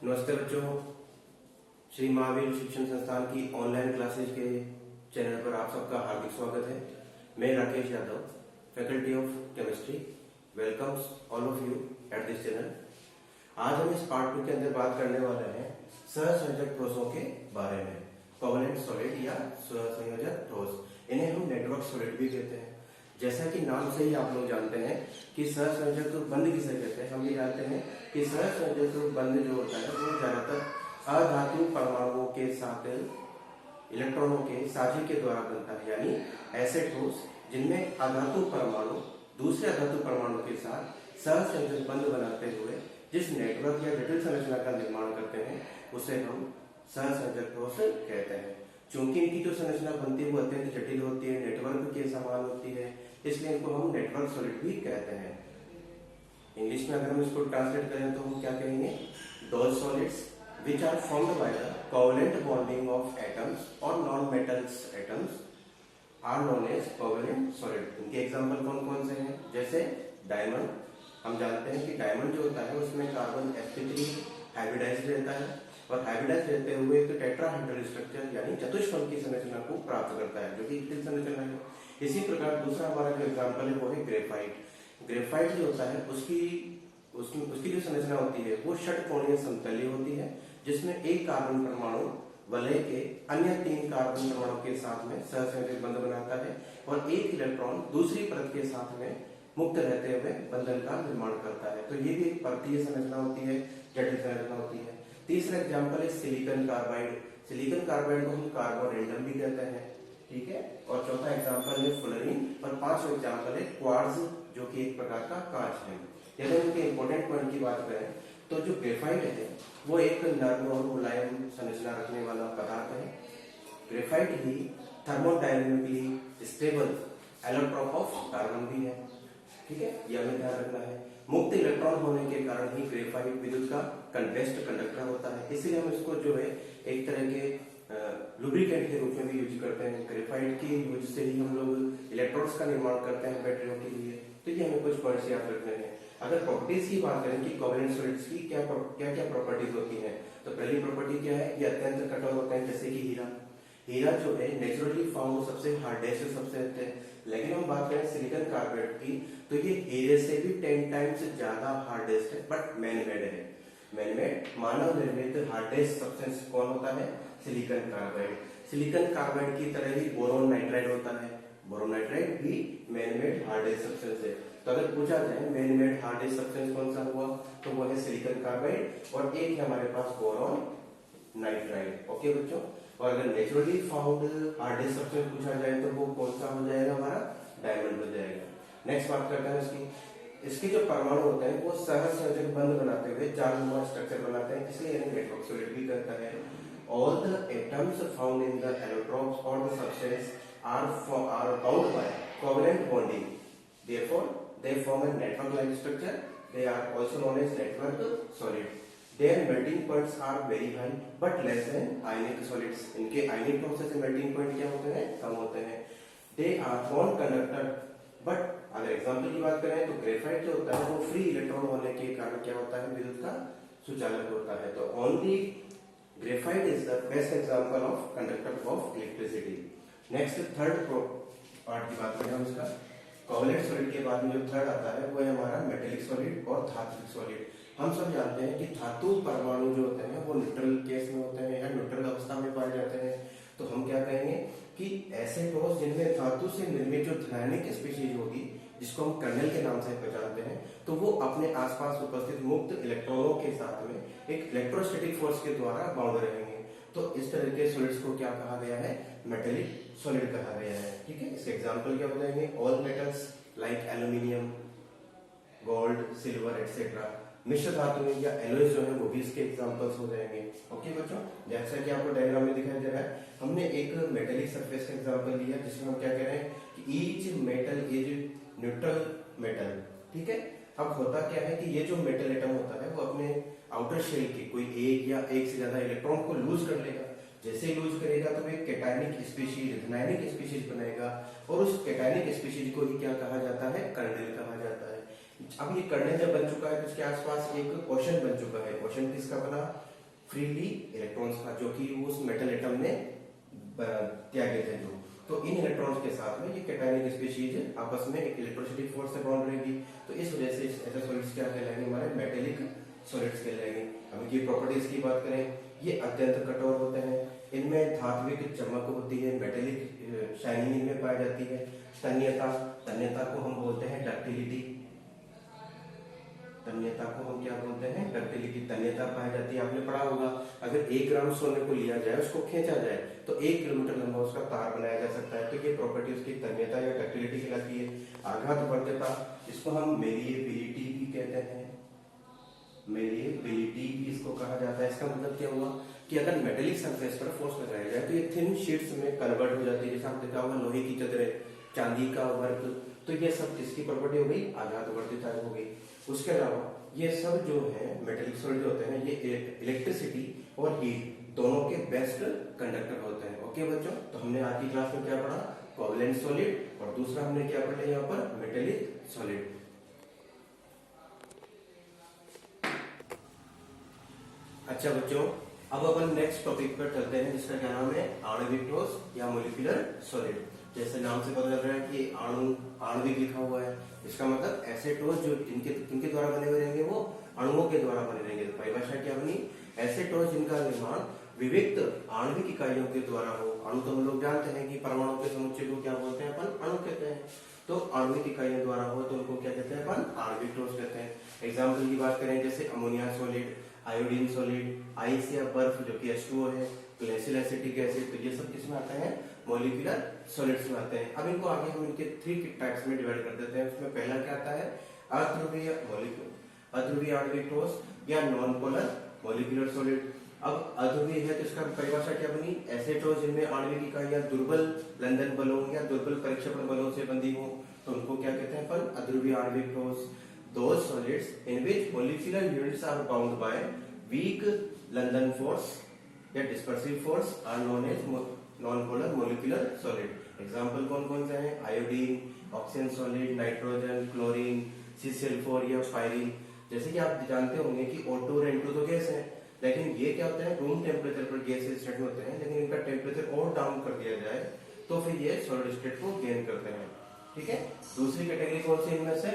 नमस्ते बच्चों, श्री महावीर शिक्षण संस्थान की ऑनलाइन क्लासेज के चैनल पर आप सबका हार्दिक स्वागत है। मैं Rakesh Yadav, faculty of chemistry, welcomes all of you at this channel. आज हम इस पार्ट 2 के अंदर बात करने वाले हैं सहसंयोजक ठोसों के बारे में। कोवैलेंट सॉलिड या सहसंयोजक ठोस, इन्हें हम नेटवर्क सॉलिड भी कहते हैं। जैसा कि नाम से ही आप लोग जानते हैं कि सहसंयोजक बंध किसे कहते हैं। हम ये जानते हैं कि सहसंयोजक बंध जो होता है वो ज्यादातर अधातु परमाणुओं के साथ इलेक्ट्रॉनों के साझे के द्वारा बनता है, यानी ऐसे ठोस जिनमें अधातु परमाणु दूसरे अधातु परमाणु के साथ सहसंयोजक बंध बनाते हुए जिस नेटवर्क या जटिल संरचना का निर्माण करते हैं उसे हम सहसंयोजक ठोस कहते हैं। चूंकि इनकी जो संरचना बनती है वो अत्यंत जटिल होती है, नेटवर्क के समान होती है, इसलिए इनको हम नेटवर्क सॉलिड भी कहते हैं। इंग्लिश में अगर हम इसको ट्रांसलेट करें तो हम क्या कहेंगे, those solids which are formed by the covalent bonding of atoms or non-metals atoms are known as covalent solid। इनके एग्जांपल कौन कौन से हैं? जैसे डायमंड, हम जानते हैं कि डायमंड जो होता है उसमें कार्बन sp3 हाइब्रिडाइज्ड रहता है और हाइब्रिडाइज रहते हुए एक टेट्राहेड्रल स्ट्रक्चर यानी चतुष्फलक की संरचना को प्राप्त करता है, जो कि स्थिर संरचना है। इसी प्रकार दूसरा हमारा जो एग्जांपल है वो है ग्रेफाइट। ग्रेफाइट जो होता है उसकी जो संरचना होती है वो षटकोणीय समतलीय होती है, जिसमें एक कार्बन परमाणु वलय के अन्य 3 कार्बन परमाणु के साथ में सहसंयोजक बंध बनाता है और एक इलेक्ट्रॉन दूसरी परत के साथ में मुक्त रहते हुए बंधन का निर्माण करता है। तो ये भी एक परतीय संरचना होती है, जटिल संरचना होती है। तीसरा एग्जांपल है सिलिकॉन कार्बाइड। सिलिकॉन कार्बाइड को हम कार्बोरेंडम भी कहते हैं, ठीक है। और चौथा एग्जांपल है फ्लोरीन और पांचवा एग्जांपल है क्वार्ट्ज, जो कि एक प्रकार का कांच है। यदि उनके इंपॉर्टेंट पॉइंट की बात करें तो जो ग्रेफाइट है वो एक नरम और मुलायम संरचना रखने वाला पदार्थ है। Graphite he thermodynamically stable allotrope of carbon भी है, ठीक है, यह हमें ध्यान रखना है। मुक्त इलेक्ट्रॉन होने के कारण ही ग्रेफाइट विद्युत का कंडक्ट कंडक्टर होता है, इसलिए हम इसको जो है एक तरह के लुब्रिकेंट के रूप में भी यूज करते हैं। ग्रेफाइट की यूज से ही हम लोग इलेक्ट्रॉन्स का निर्माण करते हैं बैटरियों के लिए। तो ये हमें कुछ पॉइंट्स याद रखने हैं। अगर प्रॉपर्टीज की बात करें कि कोवैलेंट सॉलिड्स की क्या क्या प्रॉपर्टीज होती हैं, तो पहली प्रॉपर्टी क्या है, ये अत्यंत कठोर होते हैं, जैसे कि हीरा। हीरा जो है नेचुरली फाउंड सबसे हार्डेस्ट सबसे होते हैं। लेकिन हम बात करें सिलिकॉन कार्बाइड की तो ये हीरे से भी 10 टाइम्स ज्यादा हार्डेस्ट है, बट मैनमेड है। मैनमेड मानव निर्मित हार्डेस्ट सब्सटेंस कौन होता है? Silicon carbide. सिलिकॉन कार्बाइड की तरह ही बोरोन नाइट्राइड होता है। बोरोन नाइट्राइड भी मैनमेड हार्डेस्ट सब्सटेंस है। तो अगर पूछा जाए मैनमेड हार्डेस्ट सब्सटेंस कौन सा हुआ, तो वो है सिलिकॉन कार्बाइड और एक है हमारे पास बोरोन नाइट्राइड। ओके बच्चों। और अगर नेचुरली फाउंड हार्डेस्ट सब्सटेंस पूछा जाए तो वो कौन सा हो जाएगा? हमारा डायमंड हो जाएगा। नेक्स्ट बात करते हैं इसके जो परमाणु होते हैं वो सहसंयोजक बंध बनाते हुए जालनुमा स्ट्रक्चर बनाते हैं, इसलिए इन्हें नेटवर्क सॉलिड भी कहता है। All the atoms found in the allotropes or the substance are bound by covalent bonding. Therefore, they form a network-like structure. They are also known as network solid. Their melting points are very high, but less than ionic solids. इनके ionic process से melting point क्या होते हैं? कम होते हैं। They are non-conductor, but अगर example की बात करें तो ग्रेफाइट जो होता है वो फ्री इलेक्ट्रॉन होने के कारण क्या होता है? विद्युत का सुचालक होता है। तो only graphite is the best example of conductor of electricity. Next third part की बात करें हम इसका, कोवैलेंट सॉलिड के बाद में जो थर्ड आता है वो है हमारा मेटेलिक सॉलिड और धात्विक सॉलिड। हम सब जानते हैं कि धातु परमाणु जो होते हैं वो न्यूट्रल केस में होते हैं या न्यूट्रल अवस्था में पाए जाते हैं। तो हम क्या कहेंगे कि ऐसे ठोस जिनमें धातु से निर्मित जो धनायनिक स्पीशीज होगी, जिसको हम कर्नेल के नाम से पहचानते हैं, तो वो अपने आसपास उपस्थित मुक्त इलेक्ट्रॉनों के साथ में एक इलेक्ट्रोस्टैटिक फोर्स के द्वारा बाउंड रहेंगे। तो इस तरह के सॉलिड्स को क्या कहा गया है? मेटेलिक सॉलिड कहा गया है, ठीक है। इसके एग्जांपल क्या हो जाएंगे? All metals like aluminium, gold, silver etcetera. मिश्र धातु या एलॉयज जो है वो भी इसके एग्जांपल्स हो जाएंगे। ओके बच्चों, जैसा कि आपको डायग्राम में दिखाई दे रहा है, हमने एक मेटेलिक सरफेस का एग्जांपल लिया जिसमें हम क्या कह रहे हैं कि each metal is neutral metal, ठीक है। अब होता क्या है कि ये जो मेटल एटम होता है वो अपने आउटर शेल के कोई एक या एक से ज्यादा इलेक्ट्रॉन को लूज कर लेगा। जैसे लूज करेगा तो एक कैटायनिक स्पीशीज, धनायनिक स्पीशीज बनेगा और उस कैटायनिक स्पीशीज को ही क्या कहा जाता है? कर्नेल कहा जाता है। अब ये कर्नेल जब बन चुका है तो इसके आसपास एक ओशन बन चुका है। ओशन किसका बना? फ्रीली इलेक्ट्रॉन्स का, जो कि उस मेटल एटम ने त्यागे थे जो। तो इन इलेक्ट्रॉन्स के साथ में ये कैटायनिक स्पीशीज आपस में एक इलेक्ट्रोस्टैटिक फोर्स से बॉन्ड रहेगी। तो इस वजह से ऐसे सॉलिड्स क्या कहलाएंगे, हमारे मेटेलिक सॉलिड्स कहलाएंगे। अब इनकी प्रॉपर्टीज की बात करें, ये अत्यंत कठोर होते हैं, इनमें धात्विक चमक होती है, मेटेलिक शाइनिंग इनमें पाई जाती है। तन्यता को हम बोलते हैं डक्टिलिटी। तन्यता को हम क्या बोलते हैं, डक्टिलिटी। तन्यता पाई जाती है, आपने पढ़ा होगा, अगर 1 ग्राम सोने को लिया जाए, उसको खींचा जाए तो 1 किलोमीटर लंबा उसका तार बनाया जा सकता है। तो ये प्रॉपर्टी उसकी तन्यता या डक्टिलिटी कहलाती है। आघातवर्ध्यता, इसको हम मेलिएबिलिटी भी कहते हैं, मेलिएबिलिटी भी इसको कहा जाता है। इसका मतलब क्या हुआ कि अगर मेटेलिक सरफेस पर फोर्स लगाया जाए तो ये थिन शीट्स में कन्वर्ट हो जाती है। जैसे आप देखा होगा लोहे की चदरें, चांदी का वर्क, तो ये सब किसकी प्रॉपर्टी हो गई, आघातवर्ध्यता हो गई। उसके अलावा ये सब जो है मेटेलिक सॉलिड होते हैं, ये इलेक्ट्रिसिटी और हीट दोनों के बेस्ट कंडक्टर होते हैं। ओके बच्चों, तो हमने आज की क्लास में क्या पढ़ा, कोवलेंट सॉलिड, और दूसरा हमने क्या पढ़ा यहाँ पर, मेटेलिक सॉलिड। अच्छा बच्चों, अब अपन नेक्स्ट टॉपिक पर चलते हैं, जिसका क्या नाम है, आणविक ठोस या मोलिकुलर सॉलिड। जैसे नाम से पता चल रहा है कि आणविक लिखा हुआ है, इसका मतलब ऐसे ठोस जो जिनके द्वारा बने हुए रहेंगे वो अणुओं के द्वारा बने रहेंगे। तो परिभाषा क्या बनी, ऐसे ठोस जिनका निर्माण विविक्त आणविक इकाइयों के द्वारा हो। अणु तो हम लोग जानते हैं कि परमाणु के समुच्चय को क्या बोलते हैं, अपन अणु कहते हैं। तो आणविक इकाइयों द्वारा हो तो उनको क्या कहते हैं, अपन आणविक ठोस कहते हैं। एग्जाम्पल की बात करें, जैसे ammonia solid, iodine solid, ice या बर्फ जो कि H2O है, ग्लेशियल एसिटिक एसिड, तो ये सब किसमें आते हैं, मॉलिक्यूलर सॉलिड्स में आते हैं। अब इनको आगे हम इनके 3 टाइप्स में डिवाइड कर देते हैं। उसमें पहला क्या आता है, अध्रुवीय अध्रुवीय आणविक ठोस या नॉन पोलर मॉलिक्यूलर सॉलिड। अब अध्रुवीय है तो इसका परिभाषा क्या बनी, ऐसे ठोस जिनमें आणविक इकाइयां दुर्बल लंदन बलों या दुर्बल परिक्षेपण बलों से बंधी हो, तो उनको क्या कहते हैं अपन, अध्रुवीय आणविक ठोस। Those solids in which molecular units are bound by weak London force या dispersive force are known as non-polar molecular solid. Example कौन-कौन से हैं, iodine, oxygen solid, nitrogen, chlorine, C4 या पायरीन। जैसे कि आप जानते होंगे कि O2 और N2 तो गैस है, लेकिन ये क्या होते हैं, रूम टेम्परेचर पर गैस स्टेट में होते हैं, लेकिन इनका टेम्परेचर और डाउन कर दिया जाए तो फिर ये सॉलिड स्टेट को गेन करते हैं। ठीक है। दूसरी कैटेगरी कौन सी इनमें से,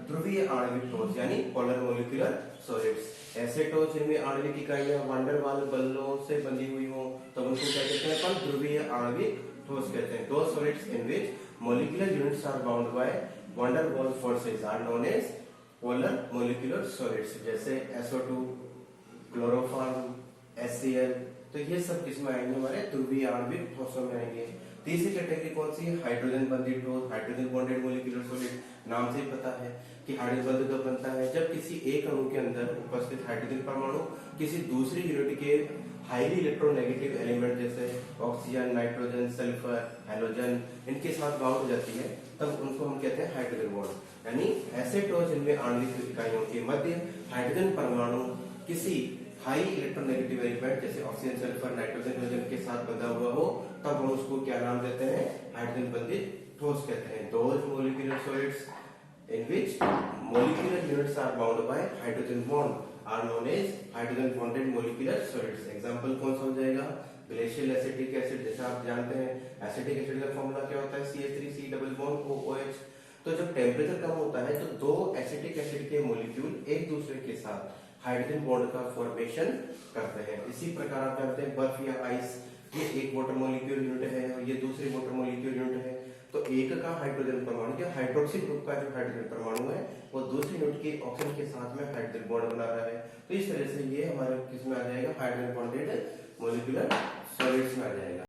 ध्रुवीय आणविक ठोस यानी पोलर मॉलिक्यूलर सॉलिड्स। ऐसे ठोस जिनमें आणविक इकाइयां वैन वाल बलों से बंधी हुई हो तो उनको क्या कहते हैं, अपन ध्रुवीय आणविक ठोस कहते हैं। दो solids in which molecular units are bound by van Waals forces are known as polar molecular solids. जैसे SO2, क्लोरोफॉर्म, HCl, तो ये सब किसमें आएंगे, हमारे ध्रुवीय आणविक ठोसों में आएंगे। तीसरी कैटेगरी कौन सी है, हाइड्रोजन बंधित ठोस, हाइड्रोजन बॉन्डेड मॉलिक्यूलर सॉलिड। नाम से ही पता है कि हाइड्रोजन बंध कब बनता है, जब किसी एक अणु के अंदर उपस्थित हाइड्रोजन परमाणु किसी दूसरी यूनिट के हाईली इलेक्ट्रोनेगेटिव एलिमेंट जैसे ऑक्सीजन, नाइट्रोजन, सल्फर, हैलोजन, इनके साथ बाउंड हो जाती है, तब उनको हम कहते हैं हाइड्रोजन बॉन्ड। यानी ऐसे ठोस जिनमें आणविक इकाइयों के मध्य हाइड्रोजन परमाणु किसी हाई इलेक्ट्रोनेगेटिव एलिमेंट जैसे ऑक्सीजन, सल्फर, नाइट्रोजन, हाइड्रोजन के साथ बंधा हुआ हो, तब हम उसको क्या नाम देते हैं, हाइड्रोजन बंधित ठोस कहते हैं। Those molecular solids in which molecular units are bound by hydrogen bond are known as hydrogen bonded molecular solids. Example कौन सा हो जाएगा, ग्लेशियल एसिटिक एसिड। जैसा आप जानते हैं एसिटिक एसिड का फॉर्मूला क्या होता है, CH3C डबल बॉन्ड OH। तो जब टेम्परेचर कम होता है तो दो एसिटिक एसिड के मॉलिक्यूल एक दूसरे के साथ हाइड्रोजन बॉन्ड का फॉर्मेशन करते हैं। इसी प्रकार आप जानते हैं बर्फ या आइस, ये एक वाटर मॉलिक्यूल यूनिट है और ये दूसरी वाटर मॉलिक्यूल यूनिट है। तो एक का हाइड्रोजन परमाणु या हाइड्रोक्सी ग्रुप का जो हाइड्रोजन परमाणु है वो दूसरी यूनिट के ऑक्सीजन के साथ में हाइड्रोजन बॉन्ड बना रहा है। तो इस तरह से ये हमारे किसमें आ जाएगा, हाइड्रोजन बॉन्डेड मॉलिक्यूलर सॉलिड्स में आ जाएगा।